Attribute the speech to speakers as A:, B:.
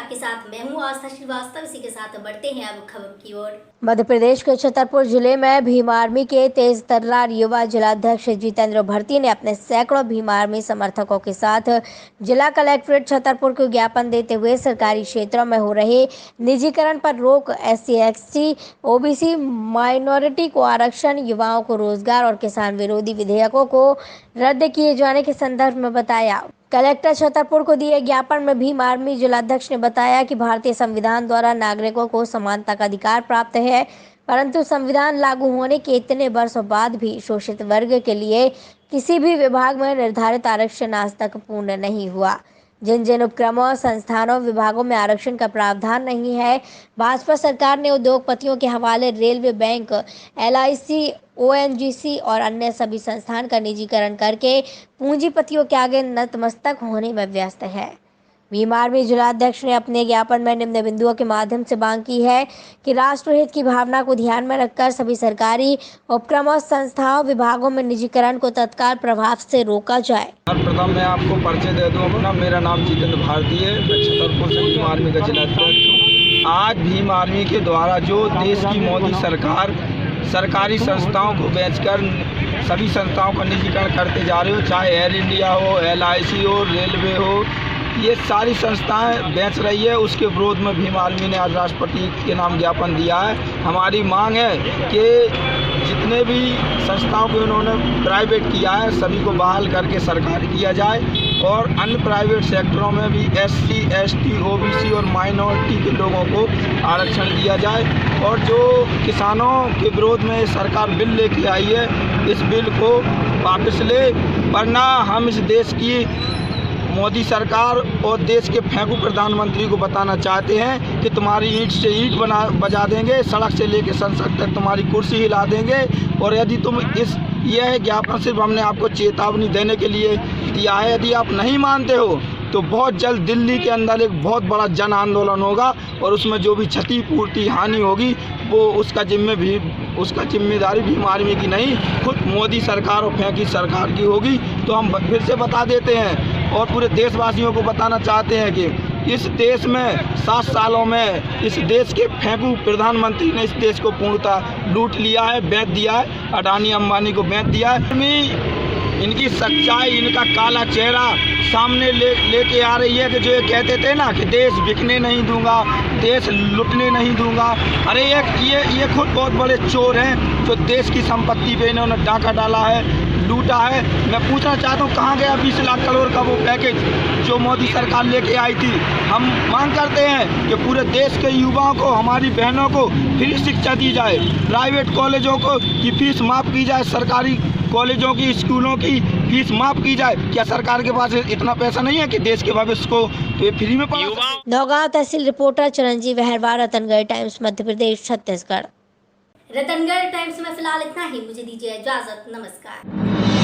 A: आपके साथ मैं हूँ आस्था श्रीवास्तव। इसी के साथ बढ़ते हैं अब खबर की ओर।
B: मध्य प्रदेश के छतरपुर जिले में भीम आर्मी के तेज तर्रार युवा जिलाध्यक्ष जितेंद्र भरती ने अपने सैकड़ों भीम आर्मी समर्थकों के साथ जिला कलेक्ट्रेट छतरपुर को ज्ञापन देते हुए सरकारी क्षेत्रों में हो रहे निजीकरण पर रोक, SC, ST, OBC माइनॉरिटी को आरक्षण, युवाओं को रोजगार और किसान विरोधी विधेयकों को रद्द किए जाने के संदर्भ में बताया। कलेक्टर छतरपुर को दिए ज्ञापन में भीम आर्मी जिलाध्यक्ष ने बताया कि भारतीय संविधान द्वारा नागरिकों को समानता का अधिकार प्राप्त है, परंतु संविधान लागू होने के इतने वर्षों बाद भी शोषित वर्ग के लिए किसी भी विभाग में निर्धारित आरक्षण आज तक पूर्ण नहीं हुआ। जिन जिन उपक्रमों, संस्थानों, विभागों में आरक्षण का प्रावधान नहीं है, भाजपा सरकार ने उद्योगपतियों के हवाले रेलवे, बैंक, LIC, ONGC और अन्य सभी संस्थान का निजीकरण करके पूंजीपतियों के आगे नतमस्तक होने में व्यस्त है। भीम आर्मी जिलाध्यक्ष ने अपने ज्ञापन में निम्न बिंदुओं के माध्यम से मांग की है कि राष्ट्रहित की भावना को ध्यान में रखकर सभी सरकारी उपक्रमों, संस्थाओं, विभागों में निजीकरण को तत्काल प्रभाव से रोका जाए।
C: प्रथम मैं आपको परिचय दे दूं अपना। मेरा नाम जितेंद्र भारती है। मैं छतरपुर से भीम आर्मी का जिलाध्यक्ष हूँ। आज भीम आर्मी के द्वारा जो देश की मोदी सरकार सरकारी संस्थाओं को बेचकर सभी संस्थाओं का निजीकरण करते जा रहे हो, चाहे एयर इंडिया हो, LIC हो, रेलवे हो, ये सारी संस्थाएं बेच रही है। उसके विरोध में भीम आर्मी ने आज राष्ट्रपति के नाम ज्ञापन दिया है। हमारी मांग है कि जितने भी संस्थाओं को इन्होंने प्राइवेट किया है सभी को बहाल करके सरकारी किया जाए और अन्य प्राइवेट सेक्टरों में भी SC, ST, OBC और माइनॉरिटी के लोगों को आरक्षण दिया जाए। और जो किसानों के विरोध में सरकार बिल लेके आई है, इस बिल को वापस ले, वरना हम इस देश की मोदी सरकार और देश के फेंकू प्रधानमंत्री को बताना चाहते हैं कि तुम्हारी ईंट से ईंट बजा देंगे, सड़क से लेकर संसद तक तुम्हारी कुर्सी हिला देंगे। और यदि तुम यह ज्ञापन सिर्फ हमने आपको चेतावनी देने के लिए दिया है, यदि आप नहीं मानते हो तो बहुत जल्द दिल्ली के अंदर एक बहुत बड़ा जन आंदोलन होगा और उसमें जो भी क्षतिपूर्ति हानि होगी वो उसका जिम्मेदारी भीम आर्मी की नहीं, खुद मोदी सरकार और फेंकी सरकार की होगी। तो हम फिर से बता देते हैं और पूरे देशवासियों को बताना चाहते हैं कि इस देश में 7 सालों में इस देश के फेंकू प्रधानमंत्री ने इस देश को पूर्णतः लूट लिया है, बेच दिया है, अडानी अंबानी को बेच दिया है। इनकी सच्चाई, इनका काला चेहरा सामने लेके आ रही है कि जो ये कहते थे ना कि देश बिकने नहीं दूंगा, देश लुटने नहीं दूंगा। अरे ये खुद बहुत बड़े चोर हैं जो देश की संपत्ति पे इन्होंने डाका डाला है, लूटा है। मैं पूछना चाहता हूँ कहाँ गया 20 लाख करोड़ का वो पैकेज जो मोदी सरकार लेके आई थी। हम मांग करते हैं कि पूरे देश के युवाओं को, हमारी बहनों को फ्री शिक्षा दी जाए, प्राइवेट कॉलेजों को की फीस माफ़ की जाए, सरकारी कॉलेजों की, स्कूलों की फीस माफ़ की जाए। क्या सरकार के पास इतना पैसा नहीं है कि देश के भविष्य को तो ये फ्री में पढ़ा?
B: नौगांव तहसील रिपोर्टर चिरंजीव अहरवार, रतनगढ़ टाइम्स, मध्य प्रदेश, छत्तीसगढ़।
A: रतनगढ़ टाइम्स में फिलहाल इतना ही। मुझे दीजिए इजाजत। नमस्कार।